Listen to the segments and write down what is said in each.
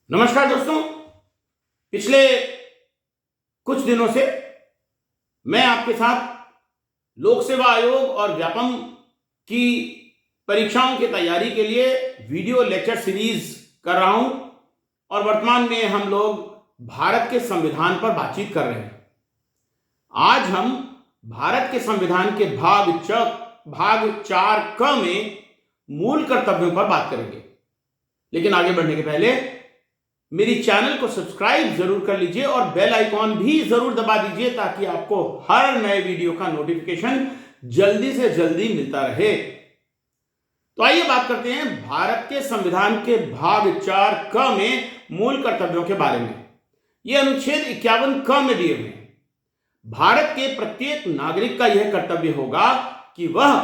नमस्कार दोस्तों। पिछले कुछ दिनों से मैं आपके साथ लोक सेवा आयोग और व्यापम की परीक्षाओं की तैयारी के लिए वीडियो लेक्चर सीरीज कर रहा हूं और वर्तमान में हम लोग भारत के संविधान पर बातचीत कर रहे हैं। आज हम भारत के संविधान के भाग 4 में मूल कर्तव्यों पर बात करेंगे। लेकिन आगे बढ़ने के पहले मेरी चैनल को सब्सक्राइब जरूर कर लीजिए और बेल आइकॉन भी जरूर दबा दीजिए ताकि आपको हर नए वीडियो का नोटिफिकेशन जल्दी से जल्दी मिलता रहे। तो आइए बात करते हैं भारत के संविधान के भाग 4 में मूल कर्तव्यों के बारे में। यह अनुच्छेद 51 में दिए हुए हैं। भारत के प्रत्येक नागरिक का यह कर्तव्य होगा कि वह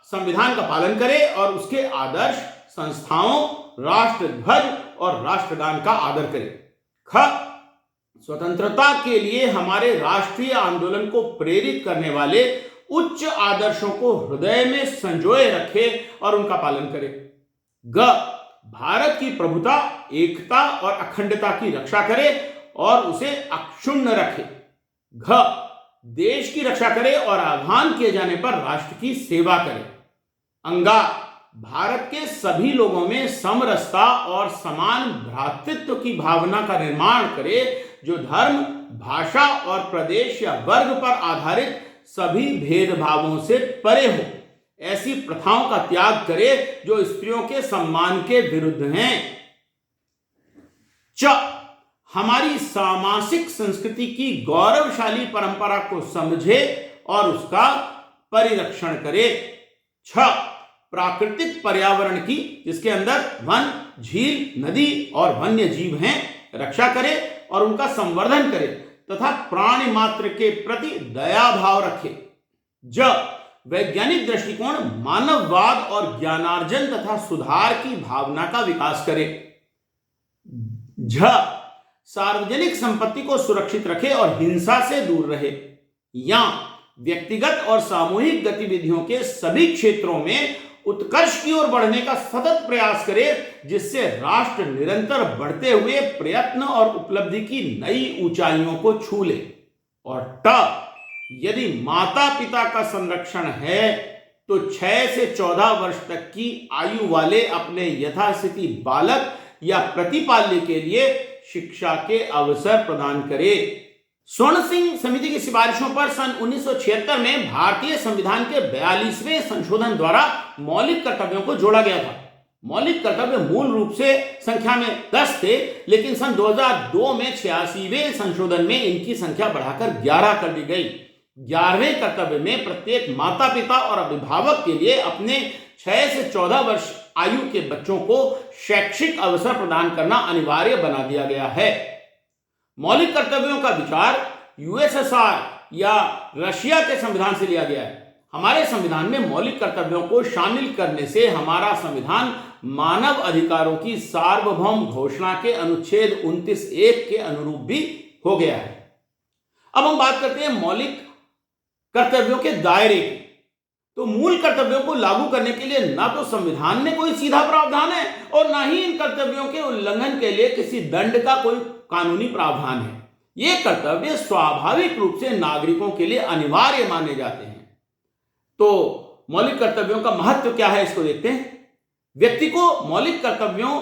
संविधान का पालन करे और उसके आदर्श, संस्थाओं, राष्ट्रध्वज और राष्ट्रगान का आदर करे। स्वतंत्रता के लिए हमारे राष्ट्रीय आंदोलन को प्रेरित करने वाले उच्च आदर्शों को हृदय में संजोए रखे और उनका पालन करे। भारत की प्रभुता, एकता और अखंडता की रक्षा करे और उसे अक्षुण्ण रखे। देश की रक्षा करे और आह्वान किए जाने पर राष्ट्र की सेवा करे। भारत के सभी लोगों में समरसता और समान भ्रातृत्व की भावना का निर्माण करे, जो धर्म, भाषा और प्रदेश या वर्ग पर आधारित सभी भेदभावों से परे हो। ऐसी प्रथाओं का त्याग करे जो स्त्रियों के सम्मान के विरुद्ध हैं। हमारी सामाजिक संस्कृति की गौरवशाली परंपरा को समझे और उसका परिरक्षण करे। प्राकृतिक पर्यावरण की, जिसके अंदर वन, झील, नदी और वन्य जीव हैं, रक्षा करे और उनका संवर्धन करे तथा प्राणी मात्र के प्रति दया भाव रखे। वैज्ञानिक दृष्टिकोण, मानववाद और ज्ञानार्जन तथा सुधार की भावना का विकास करे। सार्वजनिक संपत्ति को सुरक्षित रखे और हिंसा से दूर रहे। व्यक्तिगत और सामूहिक गतिविधियों के सभी क्षेत्रों में उत्कर्ष की ओर बढ़ने का सतत प्रयास करे, जिससे राष्ट्र निरंतर बढ़ते हुए प्रयत्न और उपलब्धि की नई ऊंचाइयों को छू ले। और यदि माता पिता का संरक्षण है तो 6 से 14 वर्ष तक की आयु वाले अपने यथास्थिति बालक या प्रतिपाल्य के लिए शिक्षा के अवसर प्रदान करे। स्वर्ण सिंह समिति की सिफारिशों पर सन 1976 में भारतीय संविधान के 42वें संशोधन द्वारा मौलिक कर्तव्यों को जोड़ा गया था। मौलिक कर्तव्य मूल रूप से संख्या में 10 थे, लेकिन सन 2002 में 86वें संशोधन में इनकी संख्या बढ़ाकर 11 कर दी गई। 11वें कर्तव्य में प्रत्येक माता पिता और अभिभावक के लिए अपने 6 से 14 वर्ष आयु के बच्चों को शैक्षिक अवसर प्रदान करना अनिवार्य बना दिया गया है। मौलिक कर्तव्यों का विचार यूएसएसआर या रशिया के संविधान से लिया गया है। हमारे संविधान में मौलिक कर्तव्यों को शामिल करने से हमारा संविधान मानव अधिकारों की सार्वभौम घोषणा के अनुच्छेद 29(1) के अनुरूप भी हो गया है। अब हम बात करते हैं मौलिक कर्तव्यों के दायरे की। तो मूल कर्तव्यों को लागू करने के लिए ना तो संविधान में कोई सीधा प्रावधान है और ना ही इन कर्तव्यों के उल्लंघन के लिए किसी दंड का कोई कानूनी प्रावधान है। ये कर्तव्य स्वाभाविक रूप से नागरिकों के लिए अनिवार्य माने जाते हैं। तो मौलिक कर्तव्यों का महत्व क्या है, इसको देखते हैं। व्यक्ति को मौलिक कर्तव्यों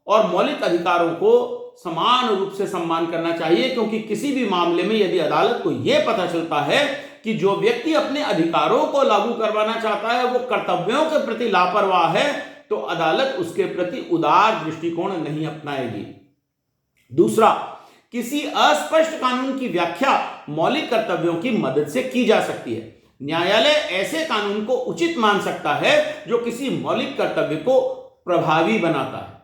और मौलिक अधिकारों को समान रूप से सम्मान करना चाहिए, क्योंकि किसी भी मामले में यदि अदालत को यह पता चलता है कि जो व्यक्ति अपने अधिकारों को लागू करवाना चाहता है वो कर्तव्यों के प्रति लापरवाह है, तो अदालत उसके प्रति उदार दृष्टिकोण नहीं अपनाएगी। दूसरा, किसी अस्पष्ट कानून की व्याख्या मौलिक कर्तव्यों की मदद से की जा सकती है। न्यायालय ऐसे कानून को उचित मान सकता है जो किसी मौलिक कर्तव्य को प्रभावी बनाता है।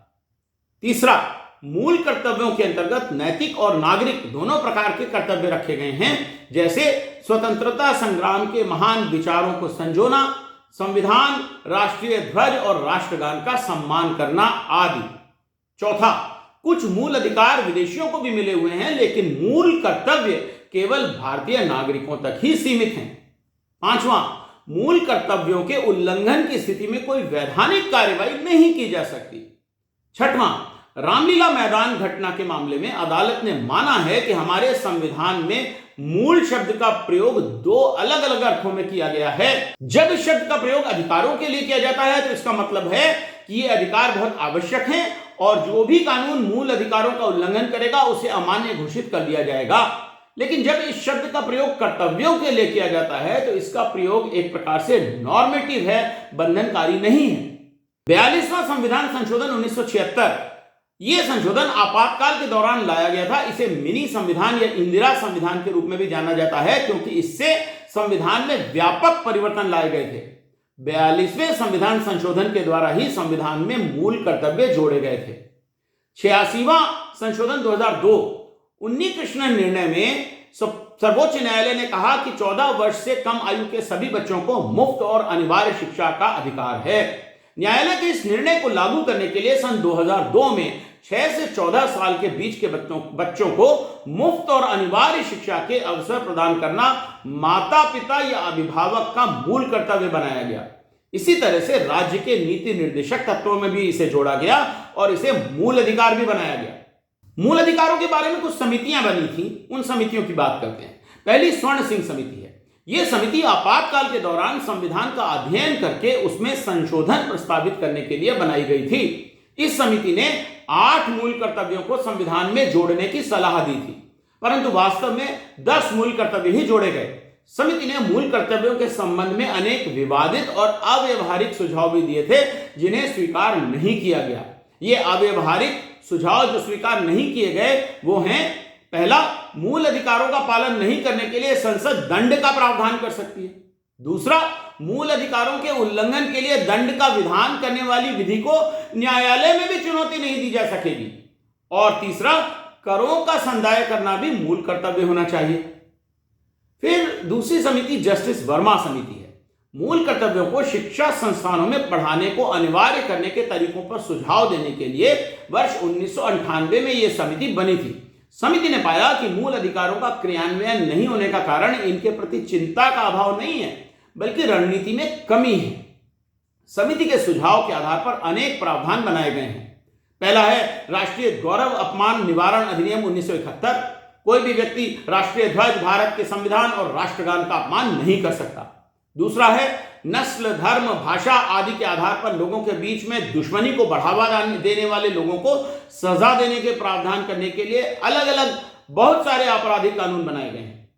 तीसरा, मूल कर्तव्यों के अंतर्गत नैतिक और नागरिक दोनों प्रकार के कर्तव्य रखे गए हैं, जैसे स्वतंत्रता संग्राम के महान विचारों को संजोना, संविधान, राष्ट्रीय ध्वज और राष्ट्रगान का सम्मान करना आदि। चौथा, कुछ मूल अधिकार विदेशियों को भी मिले हुए हैं, लेकिन मूल कर्तव्य केवल भारतीय नागरिकों तक ही सीमित हैं। पांचवा, मूल कर्तव्यों के उल्लंघन की स्थिति में कोई वैधानिक कार्रवाई नहीं की जा सकती। छठवां, रामलीला मैदान घटना के मामले में अदालत ने माना है कि हमारे संविधान में मूल शब्द का प्रयोग दो अलग अलग अर्थों में किया गया है। जब इस शब्द का प्रयोग अधिकारों के लिए किया जाता है तो इसका मतलब है कि ये अधिकार बहुत आवश्यक हैं और जो भी कानून मूल अधिकारों का उल्लंघन करेगा उसे अमान्य घोषित कर दिया जाएगा। लेकिन जब इस शब्द का प्रयोग कर्तव्यों के लिए किया जाता है तो इसका प्रयोग एक प्रकार से नॉर्मेटिव है, बंधनकारी नहीं है। 42वां संविधान संशोधन 1976, यह संशोधन आपातकाल के दौरान लाया गया था। इसे मिनी संविधान या इंदिरा संविधान के रूप में भी जाना जाता है क्योंकि इससे संविधान में व्यापक परिवर्तन लाए गए थे। 42वें संविधान संशोधन के द्वारा ही संविधान में मूल कर्तव्य जोड़े गए थे। 86वां संशोधन 2002, उन्नी कृष्णन निर्णय में सर्वोच्च न्यायालय ने कहा कि 14 वर्ष से कम आयु के सभी बच्चों को मुफ्त और अनिवार्य शिक्षा का अधिकार है। न्यायालय के इस निर्णय को लागू करने के लिए सन 2002 में 6 से 14 साल के बीच के बच्चों को मुफ्त और अनिवार्य शिक्षा के अवसर प्रदान करना माता पिता या अभिभावक का मूल कर्तव्य बनाया गया। इसी तरह से राज्य के नीति निर्देशक तत्वों में भी इसे जोड़ा गया और इसे मूल अधिकार भी बनाया गया। मूल अधिकारों के बारे में कुछ समितियां बनी थी, उन समितियों की बात करते हैं। पहली स्वर्ण सिंह समिति है। यह समिति आपातकाल के दौरान संविधान का अध्ययन करके उसमें संशोधन प्रस्तावित करने के लिए बनाई गई थी। इस समिति ने 8 मूल कर्तव्यों को संविधान में जोड़ने की सलाह दी थी, परंतु वास्तव में 10 मूल कर्तव्य ही जोड़े गए। समिति ने मूल कर्तव्यों के संबंध में अनेक विवादित और अव्यवहारिक सुझाव भी दिए थे जिन्हें स्वीकार नहीं किया गया। ये अव्यवहारिक सुझाव जो स्वीकार नहीं किए गए वो हैं, पहला, मूल अधिकारों का पालन नहीं करने के लिए संसद दंड का प्रावधान कर सकती है। दूसरा, मूल अधिकारों के उल्लंघन के लिए दंड का विधान करने वाली विधि को न्यायालय में भी चुनौती नहीं दी जा सकेगी। और तीसरा, करों का संदाय करना भी मूल कर्तव्य होना चाहिए। फिर दूसरी समिति जस्टिस वर्मा समिति है। मूल कर्तव्यों को शिक्षा संस्थानों में पढ़ाने को अनिवार्य करने के तरीकों पर सुझाव देने के लिए वर्ष 1998 में यह समिति बनी थी। समिति ने पाया कि मूल अधिकारों का क्रियान्वयन नहीं होने का कारण इनके प्रति चिंता का अभाव नहीं है, बल्कि रणनीति में कमी है। समिति के सुझाव के आधार पर अनेक प्रावधान बनाए गए हैं। पहला है राष्ट्रीय गौरव अपमान निवारण अधिनियम 1971। कोई भी व्यक्ति राष्ट्रीय ध्वज, भारत के संविधान और राष्ट्रगान का अपमान नहीं कर सकता। दूसरा है नस्ल, धर्म, भाषा आदि के आधार पर लोगों के बीच में दुश्मनी को बढ़ावा देने वाले लोगों को सजा देने के प्रावधान करने के लिए अलग अलग बहुत सारे आपराधिक कानून बनाए गए हैं।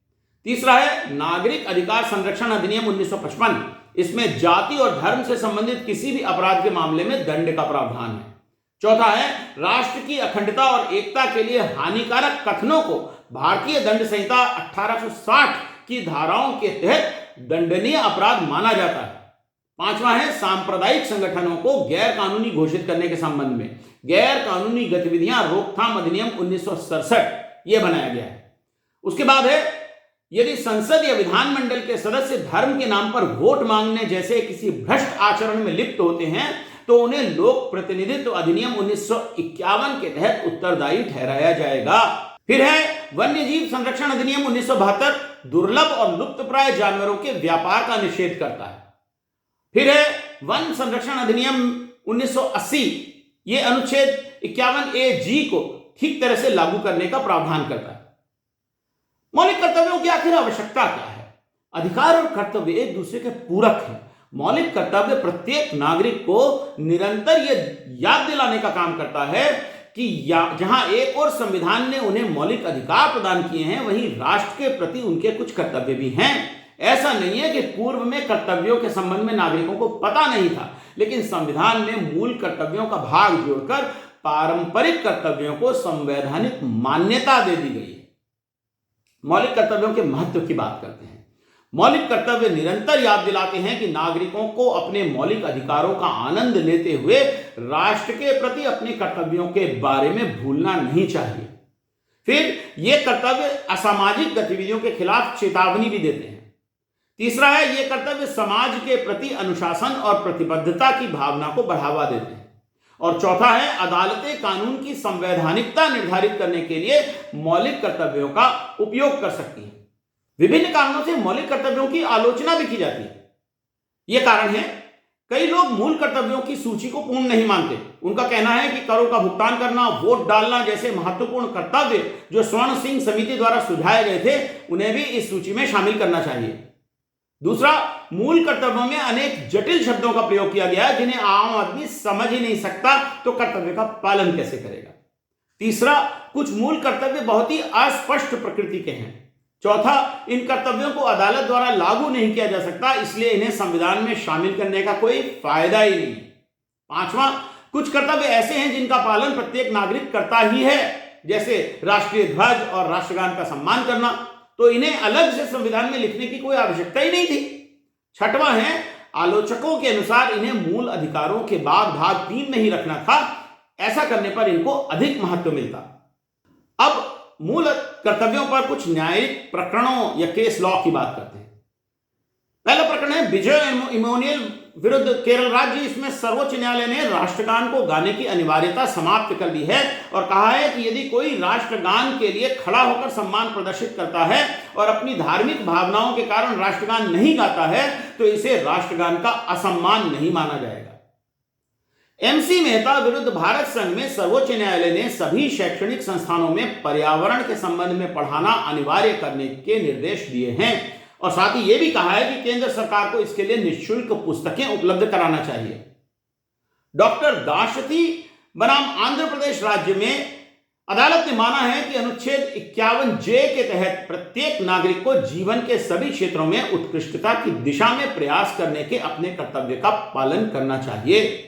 तीसरा है नागरिक अधिकार संरक्षण अधिनियम 1955। इसमें जाति और धर्म से संबंधित किसी भी अपराध के मामले में दंड का प्रावधान है। चौथा है राष्ट्र की अखंडता और एकता के लिए हानिकारक कथनों को भारतीय दंड संहिता 1860 की धाराओं के तहत दंडनीय अपराध माना जाता है। पांचवा है सांप्रदायिक संगठनों को गैर कानूनी घोषित करने के संबंध में गैर कानूनी गतिविधियां रोकथाम अधिनियम 1967 यह बनाया गया है। उसके बाद है यदि संसद या विधानमंडल के सदस्य धर्म के नाम पर वोट मांगने जैसे किसी भ्रष्ट आचरण में लिप्त होते हैं तो उन्हें लोक प्रतिनिधित्व अधिनियम 1951 के तहत उत्तरदायी ठहराया जाएगा। फिर है वन्य जीव संरक्षण अधिनियम 1972, दुर्लभ और लुप्तप्राय जानवरों के व्यापार का निषेध करता है। फिर है वन संरक्षण अधिनियम 1980, यह अनुच्छेद 51A(G) को ठीक तरह से लागू करने का प्रावधान करता है। मौलिक कर्तव्यों की आखिर आवश्यकता क्या है? अधिकार और कर्तव्य एक दूसरे के पूरक हैं। मौलिक कर्तव्य प्रत्येक नागरिक को निरंतर यह याद दिलाने का काम करता है कि जहां एक और संविधान ने उन्हें मौलिक अधिकार प्रदान किए हैं, वहीं राष्ट्र के प्रति उनके कुछ कर्तव्य भी हैं। ऐसा नहीं है कि पूर्व में कर्तव्यों के संबंध में नागरिकों को पता नहीं था, लेकिन संविधान ने मूल कर्तव्यों का भाग जोड़कर पारंपरिक कर्तव्यों को संवैधानिक मान्यता दे दी गई है। मौलिक कर्तव्यों के महत्व की बात करते हैं। मौलिक कर्तव्य निरंतर याद दिलाते हैं कि नागरिकों को अपने मौलिक अधिकारों का आनंद लेते हुए राष्ट्र के प्रति अपने कर्तव्यों के बारे में भूलना नहीं चाहिए। फिर ये कर्तव्य असामाजिक गतिविधियों के खिलाफ चेतावनी भी देते हैं। तीसरा है ये कर्तव्य समाज के प्रति अनुशासन और प्रतिबद्धता की भावना को बढ़ावा देते हैं। और चौथा है अदालतें कानून की संवैधानिकता निर्धारित करने के लिए मौलिक कर्तव्यों का उपयोग कर सकती हैं। विभिन्न कारणों से मौलिक कर्तव्यों की आलोचना भी की जाती है। यह कारण है कई लोग मूल कर्तव्यों की सूची को पूर्ण नहीं मानते। उनका कहना है कि करों का भुगतान करना, वोट डालना जैसे महत्वपूर्ण कर्तव्य जो स्वर्ण सिंह समिति द्वारा सुझाए गए थे, उन्हें भी इस सूची में शामिल करना चाहिए। दूसरा, मूल कर्तव्यों में अनेक जटिल शब्दों का प्रयोग किया गया है जिन्हें आम आदमी समझ ही नहीं सकता, तो कर्तव्य का पालन कैसे करेगा। तीसरा, कुछ मूल कर्तव्य बहुत ही अस्पष्ट प्रकृति के हैं। चौथा, इन कर्तव्यों को अदालत द्वारा लागू नहीं किया जा सकता, इसलिए इन्हें संविधान में शामिल करने का कोई फायदा ही नहीं। पांचवा, कुछ कर्तव्य ऐसे हैं जिनका पालन प्रत्येक नागरिक करता ही है, जैसे राष्ट्रीय ध्वज और राष्ट्रगान का सम्मान करना, तो इन्हें अलग से संविधान में लिखने की कोई आवश्यकता ही नहीं थी। छठवां है, आलोचकों के अनुसार इन्हें मूल अधिकारों के बाद भाग 3 में ही रखना था, ऐसा करने पर इनको अधिक महत्व मिलता। अब मूल कर्तव्यों पर कुछ न्यायिक प्रकरणों या केस लॉ की बात करते हैं। पहला प्रकरण है विजय इमोनियल विरुद्ध केरल राज्य। इसमें सर्वोच्च न्यायालय ने राष्ट्रगान को गाने की अनिवार्यता समाप्त कर दी है और कहा है कि यदि कोई राष्ट्रगान के लिए खड़ा होकर सम्मान प्रदर्शित करता है और अपनी धार्मिक भावनाओं के कारण राष्ट्रगान नहीं गाता है, तो इसे राष्ट्रगान का असम्मान नहीं माना जाएगा। एमसी मेहता विरुद्ध भारत संघ में सर्वोच्च न्यायालय ने सभी शैक्षणिक संस्थानों में पर्यावरण के संबंध में पढ़ाना अनिवार्य करने के निर्देश दिए हैं और साथ ही यह भी कहा है कि केंद्र सरकार को इसके लिए निःशुल्क पुस्तकें उपलब्ध कराना चाहिए। डॉक्टर दाशरथी बनाम आंध्र प्रदेश राज्य में अदालत ने माना है कि अनुच्छेद 51J के तहत प्रत्येक नागरिक को जीवन के सभी क्षेत्रों में उत्कृष्टता की दिशा में प्रयास करने के अपने कर्तव्य का पालन करना चाहिए।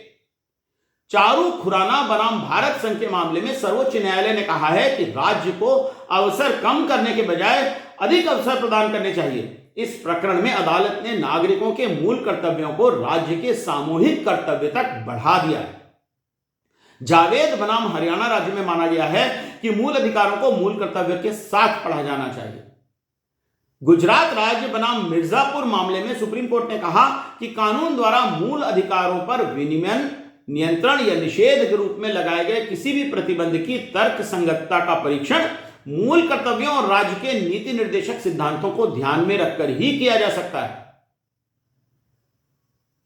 चारू खुराना बनाम भारत संघ के मामले में सर्वोच्च न्यायालय ने कहा है कि राज्य को अवसर कम करने के बजाय अधिक अवसर प्रदान करने चाहिए। इस प्रकरण में अदालत ने नागरिकों के मूल कर्तव्यों को राज्य के सामूहिक कर्तव्य तक बढ़ा दिया है। जावेद बनाम हरियाणा राज्य में माना गया है कि मूल अधिकारों को मूल कर्तव्य के साथ पढ़ा जाना चाहिए। गुजरात राज्य बनाम मिर्जापुर मामले में सुप्रीम कोर्ट ने कहा कि कानून द्वारा मूल अधिकारों पर विनियमन, नियंत्रण या निषेध के रूप में लगाए गए किसी भी प्रतिबंध की तर्क संगतता का परीक्षण मूल कर्तव्यों और राज्य के नीति निर्देशक सिद्धांतों को ध्यान में रखकर ही किया जा सकता है।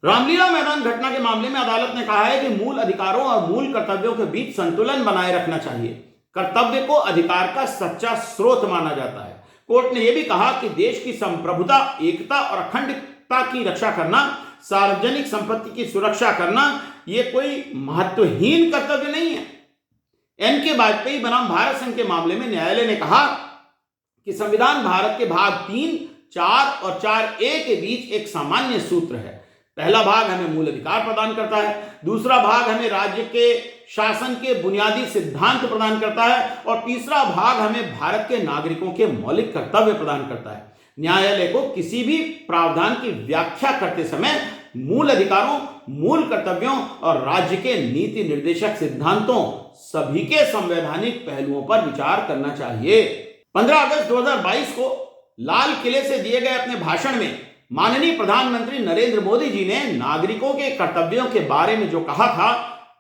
रामलीला मैदान घटना के मामले में अदालत ने कहा है कि मूल अधिकारों और मूल कर्तव्यों के बीच संतुलन बनाए रखना चाहिए। कर्तव्य को अधिकार का सच्चा स्रोत माना जाता है। कोर्ट ने यह भी कहा कि देश की संप्रभुता, एकता और अखंडता की रक्षा करना, सार्वजनिक संपत्ति की सुरक्षा करना, यह कोई महत्वहीन कर्तव्य नहीं है। एन.के. वाजपेयी बनाम भारत संघ के मामले में न्यायालय ने कहा कि संविधान भारत के भाग 3, 4 और 4A के बीच एक सामान्य सूत्र है। पहला भाग हमें मूल अधिकार प्रदान करता है, दूसरा भाग हमें राज्य के शासन के बुनियादी सिद्धांत प्रदान करता है और तीसरा भाग हमें भारत के नागरिकों के मौलिक कर्तव्य प्रदान करता है। न्यायालय को किसी भी प्रावधान की व्याख्या करते समय मूल अधिकारों, मूल कर्तव्यों और राज्य के नीति निर्देशक सिद्धांतों सभी के संवैधानिक पहलुओं पर विचार करना चाहिए। 15 अगस्त 2022 को लाल किले से दिए गए अपने भाषण में माननीय प्रधानमंत्री नरेंद्र मोदी जी ने नागरिकों के कर्तव्यों के बारे में जो कहा था,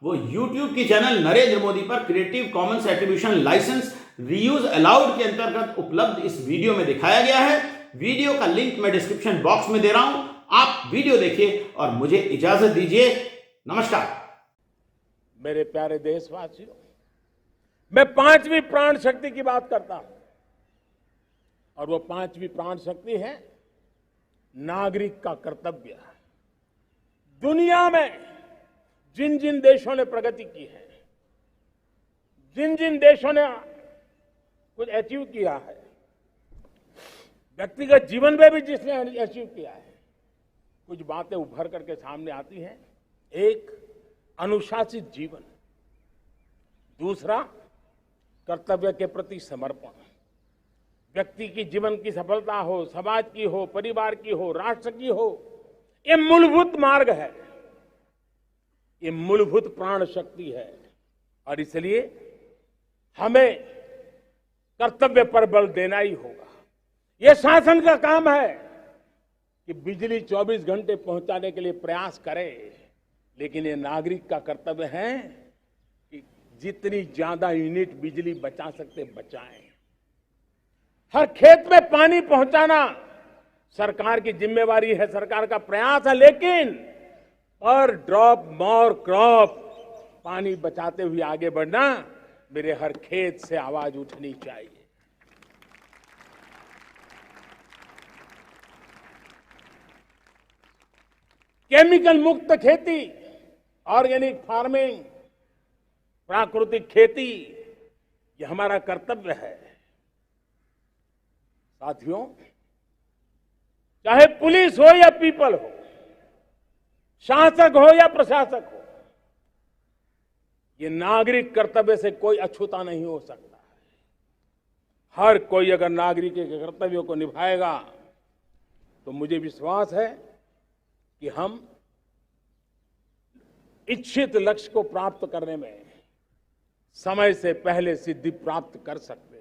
वो YouTube की चैनल नरेंद्र मोदी पर creative commons attribution licence reuse allowed के अंतर्गत उपलब्ध इस वीडियो में दिखाया गया है। वीडियो का लिंक मैं डिस्क्रिप्शन बॉक्स में दे रहा हूं, आप वीडियो देखिए और मुझे इजाजत दीजिए। नमस्कार। मेरे प्यारे देशवासियों, मैं 5वीं प्राण शक्ति की बात करता हूं और वो 5वीं प्राण शक्ति है नागरिक का कर्तव्य। दुनिया में जिन जिन देशों ने प्रगति की है, जिन जिन देशों ने कुछ अचीव किया है, व्यक्तिगत जीवन में भी जिसने अचीव किया है, कुछ बातें उभर करके सामने आती हैं। एक, अनुशासित जीवन। दूसरा, कर्तव्य के प्रति समर्पण। व्यक्ति की जीवन की सफलता हो, समाज की हो, परिवार की हो, राष्ट्र की हो, ये मूलभूत मार्ग है, ये मूलभूत प्राण शक्ति है और इसलिए हमें कर्तव्य पर बल देना ही होगा। यह शासन का काम है कि बिजली 24 घंटे पहुंचाने के लिए प्रयास करे, लेकिन ये नागरिक का कर्तव्य है कि जितनी ज्यादा यूनिट बिजली बचा सकते बचाएं। हर खेत में पानी पहुंचाना सरकार की जिम्मेवारी है, सरकार का प्रयास है, लेकिन पर ड्रॉप मोर क्रॉप, पानी बचाते हुए आगे बढ़ना, मेरे हर खेत से आवाज उठनी चाहिए। केमिकल मुक्त खेती, ऑर्गेनिक फार्मिंग, प्राकृतिक खेती, ये हमारा कर्तव्य है। साथियों, चाहे पुलिस हो या पीपल हो, शासक हो या प्रशासक हो, ये नागरिक कर्तव्य से कोई अछूता नहीं हो सकता है। हर कोई अगर नागरिक के कर्तव्यों को निभाएगा तो मुझे विश्वास है कि हम इच्छित लक्ष्य को प्राप्त करने में समय से पहले सिद्धि प्राप्त कर सकते हैं।